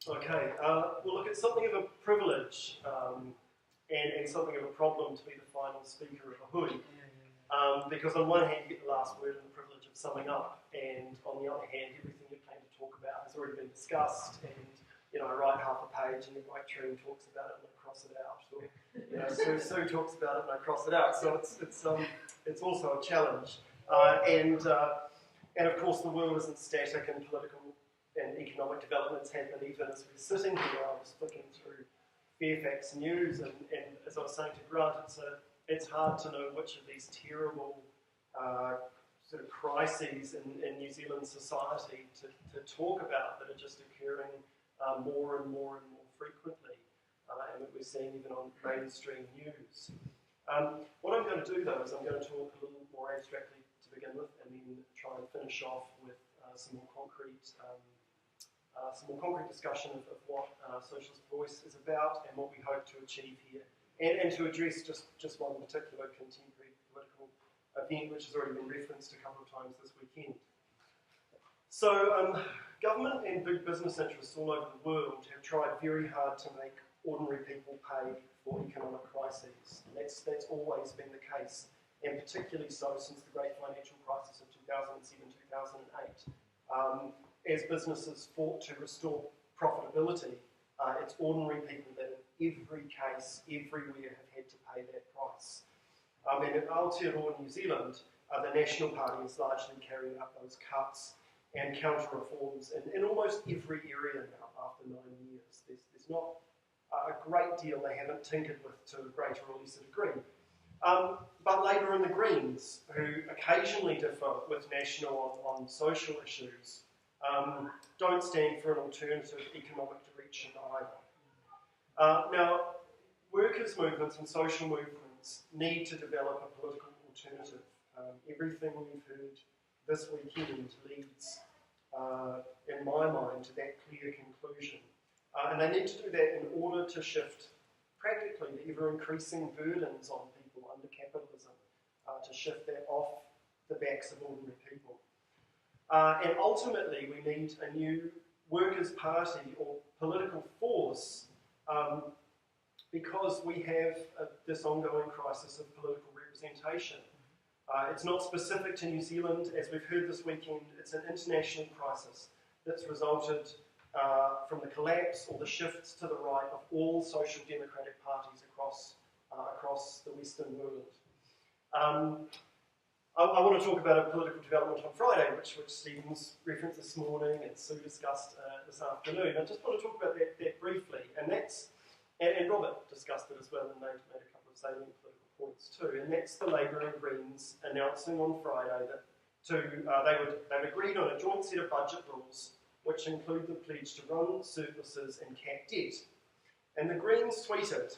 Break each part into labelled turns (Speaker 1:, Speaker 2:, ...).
Speaker 1: Okay, we'll look at something of a privilege and something of a problem to be the final speaker of a hui. Because on one hand you get the last word and the privilege of summing up, and on the other hand everything you plan to talk about has already been discussed, and I write half a page and the white train talks about it and I cross it out, or Sue talks about it and I cross it out, so it's also a challenge. And of course the world isn't static, and political and economic developments happen even as we're sitting here. I was flicking through Fairfax News, and as I was saying to Grant, it's hard to know which of these terrible sort of crises in New Zealand society to talk about that are just occurring more and more frequently, and that we're seeing even on mainstream news. What I'm going to do though is I'm going to talk a little more abstractly to begin with, and then try and finish off with some more concrete discussion of what Socialist Voice is about and what we hope to achieve here, and to address just one particular contemporary political event which has already been referenced a couple of times this weekend. So government and big business interests all over the world have tried very hard to make ordinary people pay for economic crises. And that's always been the case, and particularly so since the great financial crisis of 2007-2008. As businesses fought to restore profitability, it's ordinary people that in every case, everywhere, have had to pay that price. And in Aotearoa, New Zealand, the National Party is largely carrying out those cuts and counter-reforms in almost every area now after 9 years. There's not a great deal they haven't tinkered with to a greater or lesser degree. But Labour and the Greens, who occasionally differ with National on social issues, don't stand for an alternative economic direction either. Now, workers' movements and social movements need to develop a political alternative. Everything we've heard this weekend leads, in my mind, to that clear conclusion. And they need to do that in order to shift, practically, the ever-increasing burdens on people under capitalism, to shift that off the backs of ordinary people. And ultimately, we need a new workers' party or political force because we have this ongoing crisis of political representation. It's not specific to New Zealand, as we've heard this weekend. It's an international crisis that's resulted from the collapse or the shifts to the right of all social democratic parties across the Western world. I want to talk about a political development on Friday, which Stephen's referenced this morning and Sue discussed this afternoon. I just want to talk about that briefly, and Robert discussed it as well and made a couple of salient political points too, and that's the Labour and Greens announcing on Friday that they've agreed on a joint set of budget rules which include the pledge to run surpluses and cap debt. And the Greens tweeted,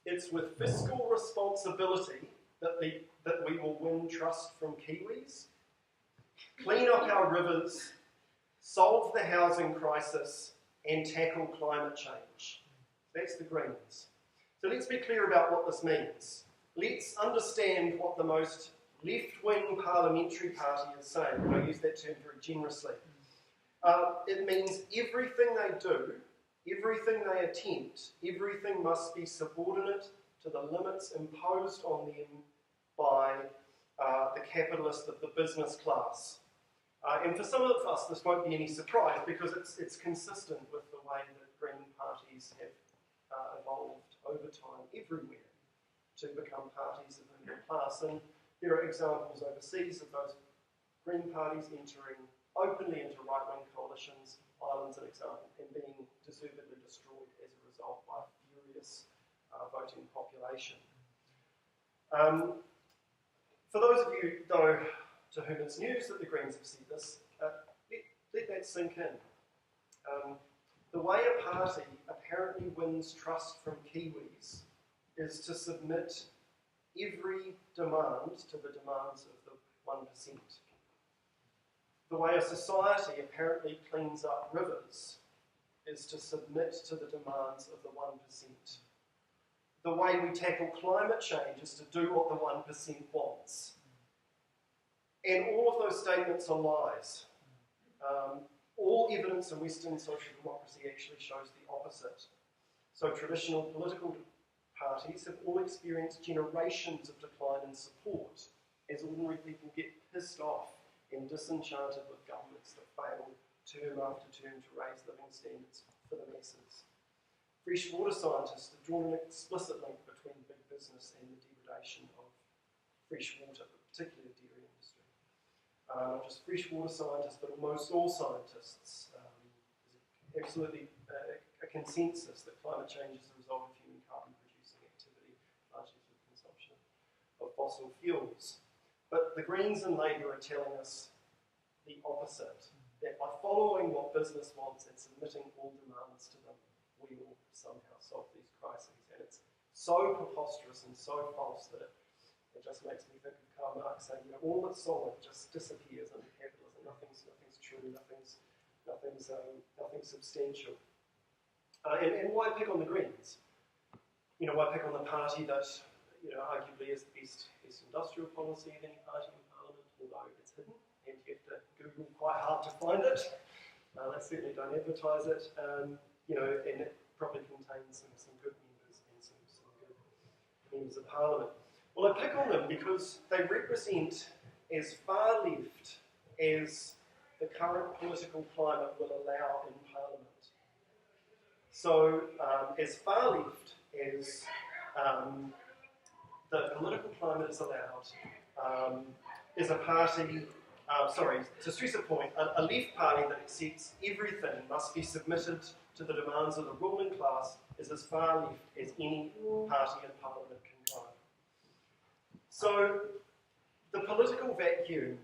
Speaker 1: "It's with fiscal responsibility that we will win trust from Kiwis, clean up our rivers, solve the housing crisis, and tackle climate change." That's the Greens. So let's be clear about what this means. Let's understand what the most left-wing parliamentary party is saying, and I use that term very generously. It means everything they do, everything they attempt, everything must be subordinate to the limits imposed on them by the capitalist, the business class. And for some of us, this won't be any surprise because it's consistent with the way that Green parties have evolved over time everywhere to become parties of the middle class. And there are examples overseas of those Green parties entering openly into right-wing coalitions. Ireland's an example, and being deservedly destroyed as a result by a furious voting population. For those of you, though, to whom it's news that the Greens have said this, let that sink in. The way a party apparently wins trust from Kiwis is to submit every demand to the demands of the 1%. The way a society apparently cleans up rivers is to submit to the demands of the 1%. The way we tackle climate change is to do what the 1% wants. And all of those statements are lies. all evidence in Western social democracy actually shows the opposite. So traditional political parties have all experienced generations of decline in support as ordinary people get pissed off and disenchanted with governments that fail term after term to raise living standards for the masses. Freshwater scientists have drawn an explicit link between big business and the degradation of freshwater, particularly the dairy industry. Not just freshwater scientists, but almost all scientists. There's absolutely a consensus that climate change is the result of human carbon-producing activity, largely through the consumption of fossil fuels. But the Greens and Labour are telling us the opposite, that by following what business wants and submitting all demands to them, we will somehow solve these crises. And it's so preposterous and so false that it just makes me think of Karl Marx saying, all that's solid just disappears under capitalism. Nothing's true, nothing's substantial. And why pick on the Greens? Why pick on the party that, arguably is the best industrial policy of any party in Parliament, although it's hidden and you have to Google quite hard to find it. They certainly don't advertise it, and it probably contains some good members and some good members of Parliament. Well, I pick on them because they represent as far left as the current political climate will allow in Parliament. So, as far left as the political climate is allowed, is a party, to stress a point, a left party that accepts everything must be submitted to the demands of the ruling class is as far left as any party in Parliament can go. So, the political vacuum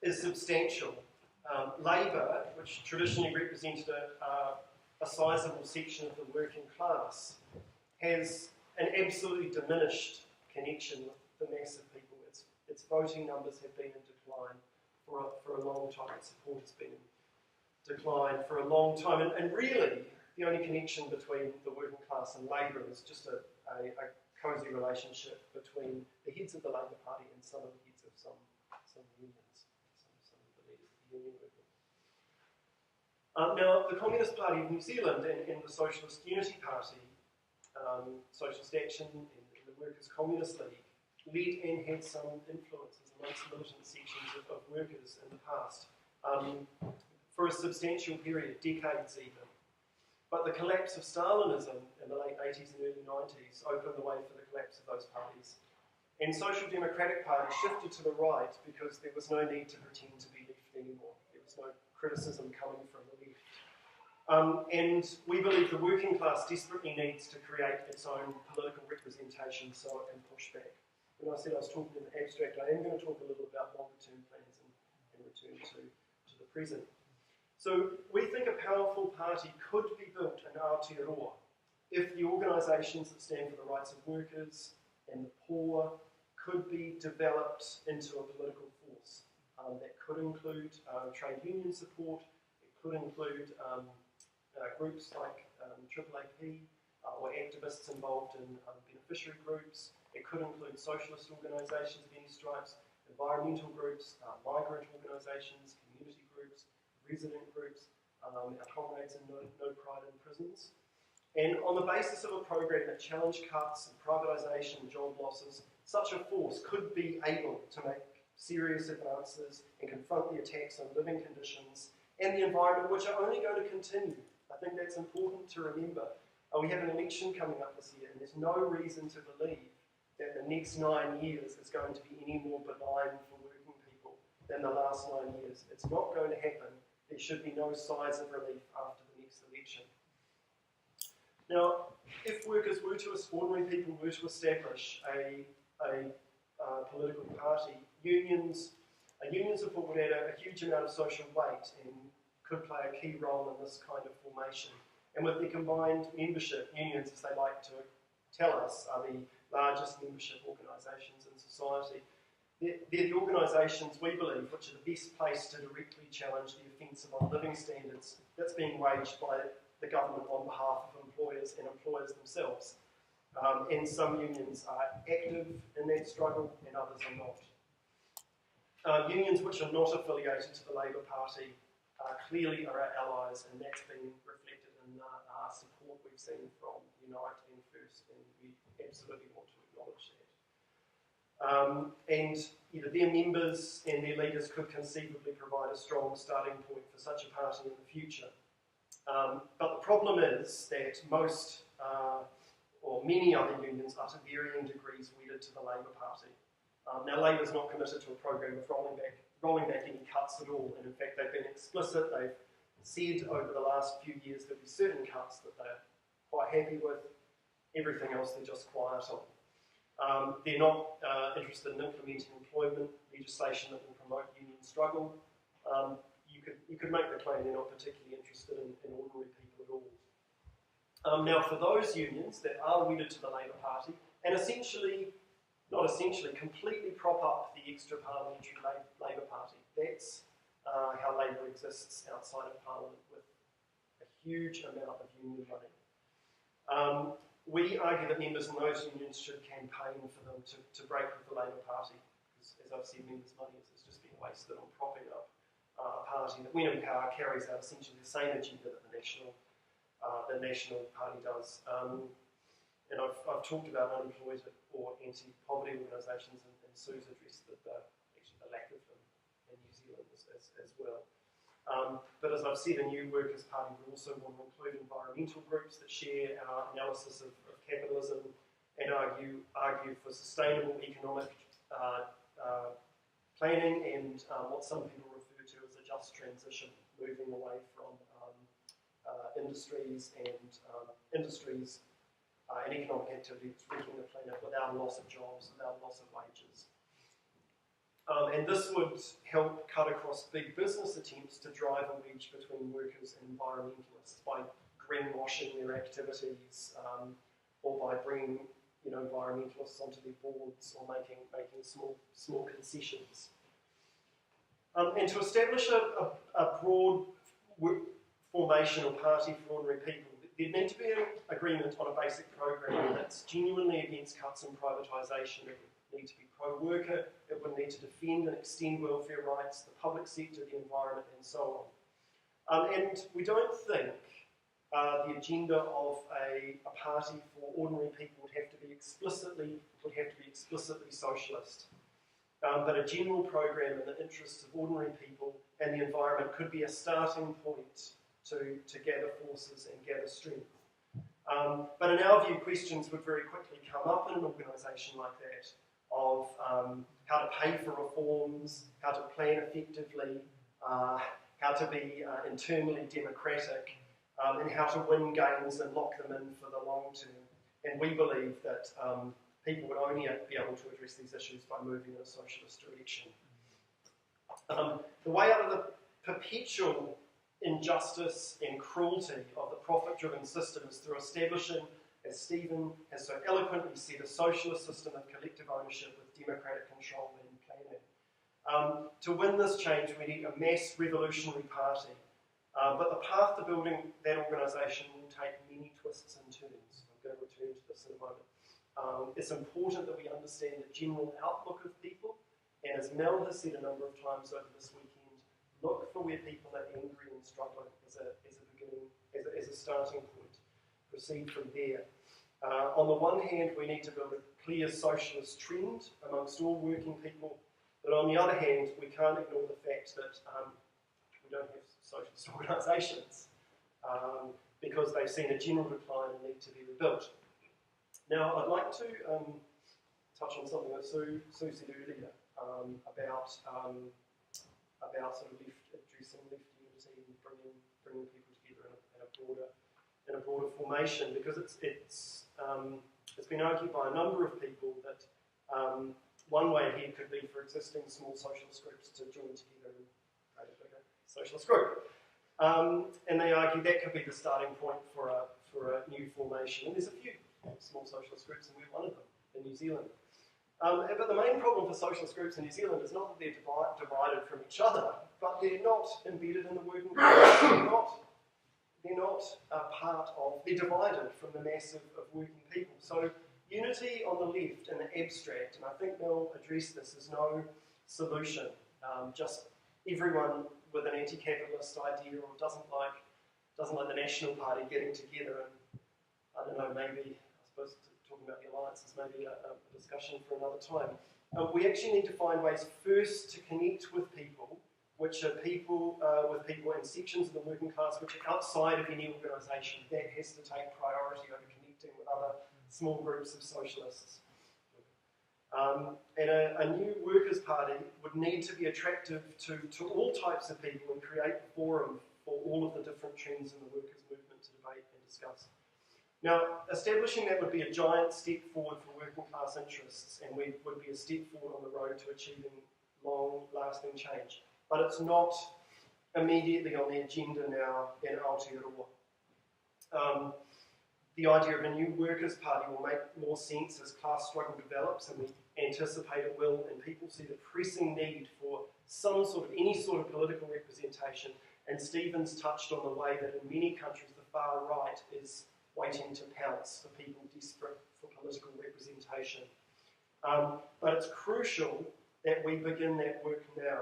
Speaker 1: is substantial. Labour, which traditionally represented a sizable section of the working class, has an absolutely diminished connection with the mass of people. Its voting numbers have been in decline for a long time. Its support has been in decline for a long time. And really, the only connection between the working class and Labour is just a cosy relationship between the heads of the Labour Party and some of the heads of some unions, some of the leaders of the union movement. Now, the Communist Party of New Zealand and the Socialist Unity Party, Socialist Action and the Workers' Communist League, led and had some influences amongst militant sections of workers in the past, for a substantial period, decades even. But the collapse of Stalinism in the late 80s and early 90s opened the way for the collapse of those parties. And social democratic parties shifted to the right because there was no need to pretend to be left anymore. There was no criticism coming from the left. And we believe the working class desperately needs to create its own political representation so it can push back. When I said I was talking in the abstract, I am going to talk a little about longer-term plans and return to the present. So we think a powerful party could be built in Aotearoa if the organisations that stand for the rights of workers and the poor could be developed into a political force. That could include trade union support, it could include groups like AAAP or activists involved in beneficiary groups. It could include socialist organisations of any stripes, environmental groups, migrant organisations, community groups, resident groups, our comrades in No Pride in prisons. And on the basis of a program that challenged cuts and privatisation and job losses, such a force could be able to make serious advances and confront the attacks on living conditions and the environment, which are only going to continue. I think that's important to remember. We have an election coming up this year, and there's no reason to believe that the next 9 years is going to be any more benign for working people than the last 9 years. It's not going to happen. There should be no sighs of relief after the next election. Now, if ordinary people were to establish a political party, union support would add a huge amount of social weight and could play a key role in this kind of formation. And with the combined membership, unions, as they like to tell us, are the largest membership organisations in society. They're the organisations, we believe, which are the best placed to directly challenge the offensive on living standards that's being waged by the government on behalf of employers and employers themselves. And some unions are active in that struggle and others are not. Unions which are not affiliated to the Labour Party clearly are our allies, and that's been reflected in our support we've seen from Unite and First, and we absolutely want to acknowledge that. And their members and their leaders could conceivably provide a strong starting point for such a party in the future. But the problem is that most, or many other unions are to varying degrees wedded to the Labour Party. Now, Labour's not committed to a program of rolling back any cuts at all, and in fact they've been explicit. They've said over the last few years there'll be certain cuts that they're quite happy with, everything else they're just quiet on. They're not interested in implementing employment legislation that will promote union struggle. You could make the claim they're not particularly interested in ordinary people at all. Now, for those unions that are wedded to the Labour Party, and completely prop up the extra parliamentary Labour Party. That's how Labour exists outside of Parliament, with a huge amount of union money. We argue that members in those unions should campaign for them to break with the Labour Party, because, as I've said, members' money is just being wasted on propping up a party that, when in power, carries out essentially the same agenda that the National Party does. And I've talked about unemployed or anti-poverty organisations, and Sue's addressed the lack of them in New Zealand as well. But as I've said, a new Workers' Party would also want to include environmental groups that share our analysis of capitalism and argue for sustainable economic planning and what some people refer to as a just transition, moving away from industries and economic activity that's wrecking the planet without loss of jobs, without loss of wages. And this would help cut across big business attempts to drive a wedge between workers and environmentalists by greenwashing their activities, or by bringing environmentalists onto their boards, or making small concessions. And to establish a broad formation or party for ordinary people, there'd need to be an agreement on a basic program that's genuinely against cuts and privatisation. It would need to be pro-worker, it would need to defend and extend welfare rights, the public sector, the environment, and so on. And we don't think the agenda of a party for ordinary people would have to be explicitly socialist. But a general program in the interests of ordinary people and the environment could be a starting point to gather forces and gather strength. But in our view, questions would very quickly come up in an organisation like that of how to pay for reforms, how to plan effectively, how to be internally democratic, and how to win gains and lock them in for the long term. And we believe that people would only be able to address these issues by moving in a socialist direction. The way out of the perpetual injustice and cruelty of the profit-driven system is through establishing, as Stephen has so eloquently said, a socialist system of collective ownership with democratic control and planning. To win this change, we need a mass revolutionary party, but the path to building that organisation will take many twists and turns. I'm going to return to this in a moment. It's important that we understand the general outlook of people, and as Mel has said a number of times over this weekend, look for where people are angry and struggling as a beginning, as a starting point. Proceed from there. On the one hand, we need to build a clear socialist trend amongst all working people, but on the other hand, we can't ignore the fact that we don't have socialist organisations because they've seen a general decline and need to be rebuilt. Now, I'd like to touch on something that Sue said earlier about sort of addressing left unity and bringing people together in a broader formation, because it's been argued by a number of people that one way ahead could be for existing small socialist groups to join together and create a bigger socialist group, and they argue that could be the starting point for a new formation. And there's a few small socialist groups, and we're one of them in New Zealand. But the main problem for socialist groups in New Zealand is not that they're divided from each other, but they're not embedded in the working class. They're not they're divided from the mass of working people. So unity on the left in the abstract, and I think Mel addressed this, is no solution. Just everyone with an anti-capitalist idea, or doesn't like the National Party getting together. And I don't know, maybe I suppose talking about the alliance is maybe a discussion for another time. We actually need to find ways first to connect with people, which are people with people and sections of the working class which are outside of any organisation. That has to take priority over connecting with other small groups of socialists. And a new Workers' Party would need to be attractive to all types of people and create a forum for all of the different trends in the workers' movement to debate and discuss. Now, establishing that would be a giant step forward for working class interests, and we would be a step forward on the road to achieving long-lasting change. But it's not immediately on the agenda now in Aotearoa. The idea of a new Workers' Party will make more sense as class struggle develops, and we anticipate it will, and people see the pressing need for any sort of political representation. And Stephen's touched on the way that in many countries the far right is waiting to pounce for people desperate for political representation. But it's crucial that we begin that work now.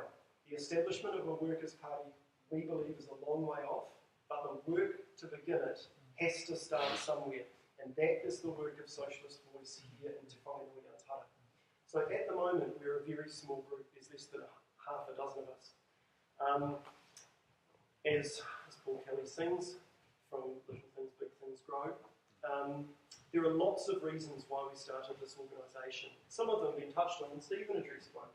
Speaker 1: The establishment of a Workers' Party, we believe, is a long way off, but the work to begin it has to start somewhere, and that is the work of Socialist Voice here in Te Whanganui Atara. So at the moment, we're a very small group. There's less than half a dozen of us. As Paul Kelly sings, from Little Things, Big Things Grow, there are lots of reasons why we started this organisation. Some of them have been touched on, and Stephen addressed one.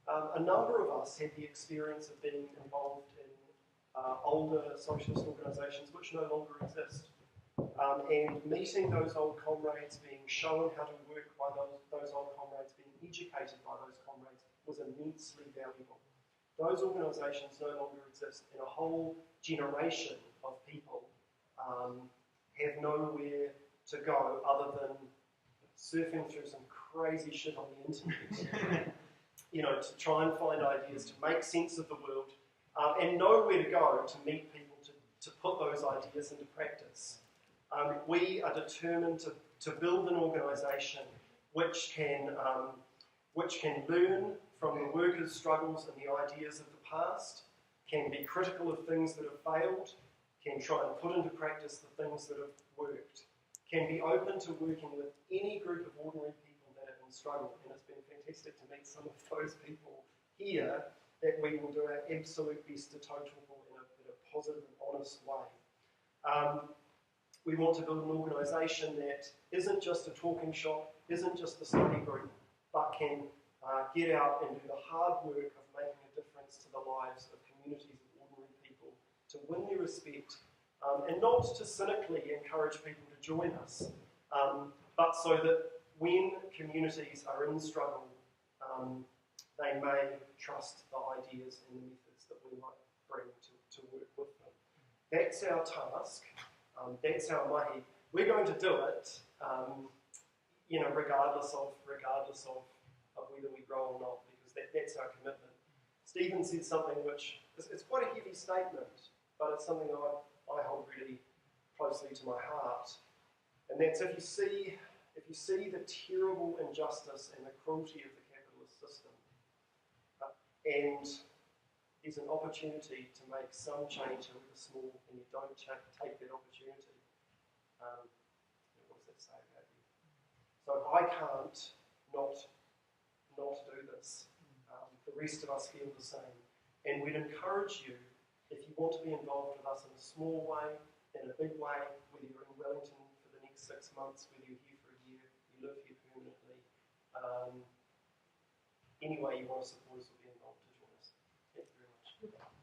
Speaker 1: A number of us had the experience of being involved in older socialist organisations which no longer exist. And meeting those old comrades, being shown how to work by those old comrades, being educated by those comrades was immensely valuable. Those organisations no longer exist, and a whole generation of people have nowhere to go other than surfing through some crazy shit on the internet, to try and find ideas, to make sense of the world, and know where to go to meet people, to put those ideas into practice. We are determined to build an organisation which can learn from the workers' struggles and the ideas of the past, can be critical of things that have failed, can try and put into practice the things that have worked, can be open to working with any group of ordinary people that are in struggle. And it's been fantastic to meet some of those people here that we will do our absolute best to total in a positive and honest way. We want to build an organisation that isn't just a talking shop, isn't just a study group, but can get out and do the hard work of making a difference to the lives of communities of ordinary people, to win their respect, and not to cynically encourage people to join us, but so that when communities are in struggle, they may trust the ideas and the methods that we might bring to work with them. That's our task. That's our mahi. We're going to do it, regardless of whether we grow or not, because that's our commitment. Stephen said something which it's quite a heavy statement, but it's something I hold really closely to my heart, and that's if you see the terrible injustice and the cruelty of the capitalist system, and there's an opportunity to make some change, however small, and you don't take that opportunity, what does that say about you? So I can't not do this. The rest of us feel the same. And we'd encourage you, if you want to be involved with us in a small way, in a big way, whether you're in Wellington for the next 6 months, whether you're here for a year, you live here permanently, any way you want to support us or be involved, to join us. Thank you very much.